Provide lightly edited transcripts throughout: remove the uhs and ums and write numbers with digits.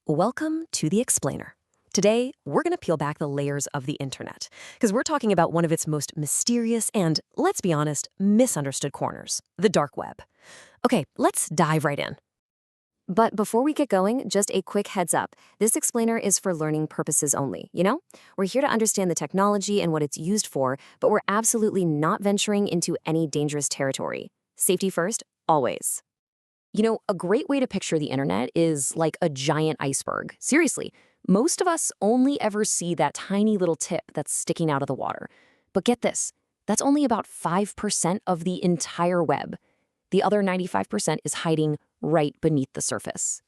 Welcome to The Explainer. Today, we're going to peel back the layers of the internet, because we're talking about one of its most mysterious and, let's be honest, misunderstood corners, the dark web. Okay, let's dive right in. But before we get going, just a quick heads up. This explainer is for learning purposes only, you know? We're here to understand the technology and what it's used for, but we're absolutely not venturing into any dangerous territory. Safety first, always. A great way to picture the internet is like a giant iceberg. Seriously, most of us only ever see that tiny little tip that's sticking out of the water. But get this, that's only about 5% of the entire web. The other 95% is hiding right beneath the surface.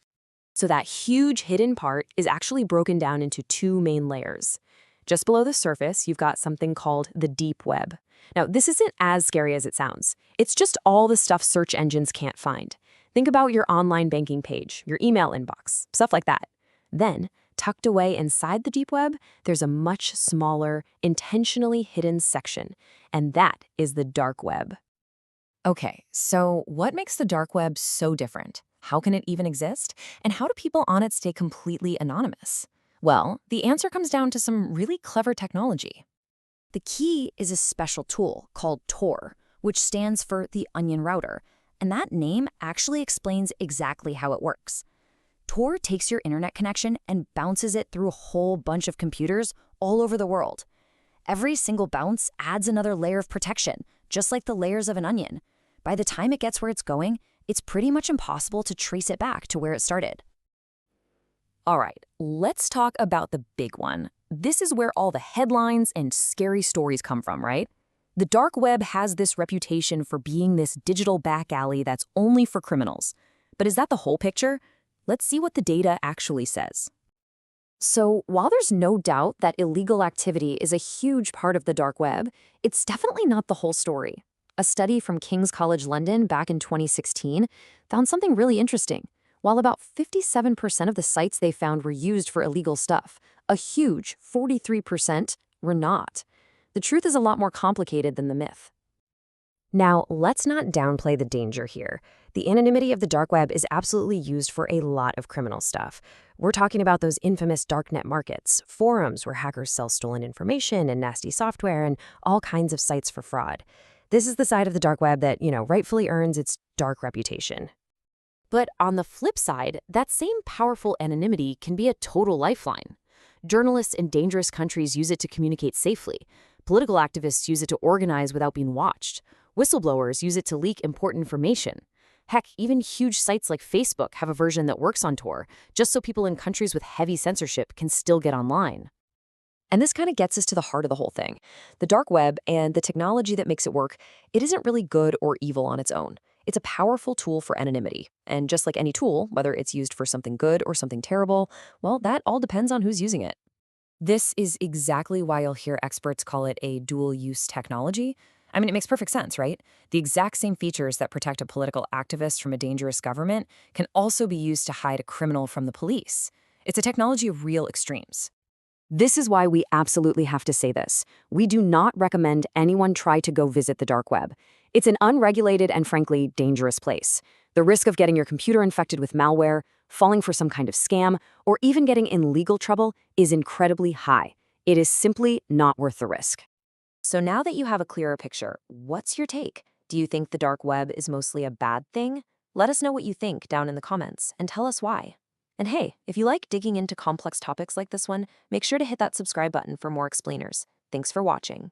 So that huge hidden part is actually broken down into two main layers. Just below the surface, you've got something called the deep web. Now, this isn't as scary as it sounds. It's just all the stuff search engines can't find. Think about your online banking page, your email inbox, stuff like that. Then, tucked away inside the deep web, there's a much smaller, intentionally hidden section, and that is the dark web. Okay, so what makes the dark web so different? How can it even exist? And how do people on it stay completely anonymous? Well, the answer comes down to some really clever technology. The key is a special tool called Tor, which stands for the Onion Router, and that name actually explains exactly how it works. Tor takes your internet connection and bounces it through a whole bunch of computers all over the world. Every single bounce adds another layer of protection, just like the layers of an onion. By the time it gets where it's going, it's pretty much impossible to trace it back to where it started. All right, let's talk about the big one. This is where all the headlines and scary stories come from, right? The dark web has this reputation for being this digital back alley that's only for criminals. But is that the whole picture? Let's see what the data actually says. So, while there's no doubt that illegal activity is a huge part of the dark web, it's definitely not the whole story. A study from King's College London back in 2016 found something really interesting. While about 57% of the sites they found were used for illegal stuff, a huge 43% were not. The truth is a lot more complicated than the myth. Now, let's not downplay the danger here. The anonymity of the dark web is absolutely used for a lot of criminal stuff. We're talking about those infamous darknet markets, forums where hackers sell stolen information and nasty software, and all kinds of sites for fraud. This is the side of the dark web that, rightfully earns its dark reputation. But on the flip side, that same powerful anonymity can be a total lifeline. Journalists in dangerous countries use it to communicate safely. Political activists use it to organize without being watched. Whistleblowers use it to leak important information. Heck, even huge sites like Facebook have a version that works on Tor, just so people in countries with heavy censorship can still get online. And this kind of gets us to the heart of the whole thing. The dark web and the technology that makes it work, it isn't really good or evil on its own. It's a powerful tool for anonymity. And just like any tool, whether it's used for something good or something terrible, well, that all depends on who's using it. This is exactly why you'll hear experts call it a dual-use technology. I mean, it makes perfect sense, right? The exact same features that protect a political activist from a dangerous government can also be used to hide a criminal from the police. It's a technology of real extremes. This is why we absolutely have to say this. We do not recommend anyone try to go visit the dark web. It's an unregulated and frankly dangerous place. The risk of getting your computer infected with malware, falling for some kind of scam, or even getting in legal trouble is incredibly high. It is simply not worth the risk. So now that you have a clearer picture, what's your take? Do you think the dark web is mostly a bad thing? Let us know what you think down in the comments and tell us why. And hey, if you like digging into complex topics like this one, make sure to hit that subscribe button for more explainers. Thanks for watching.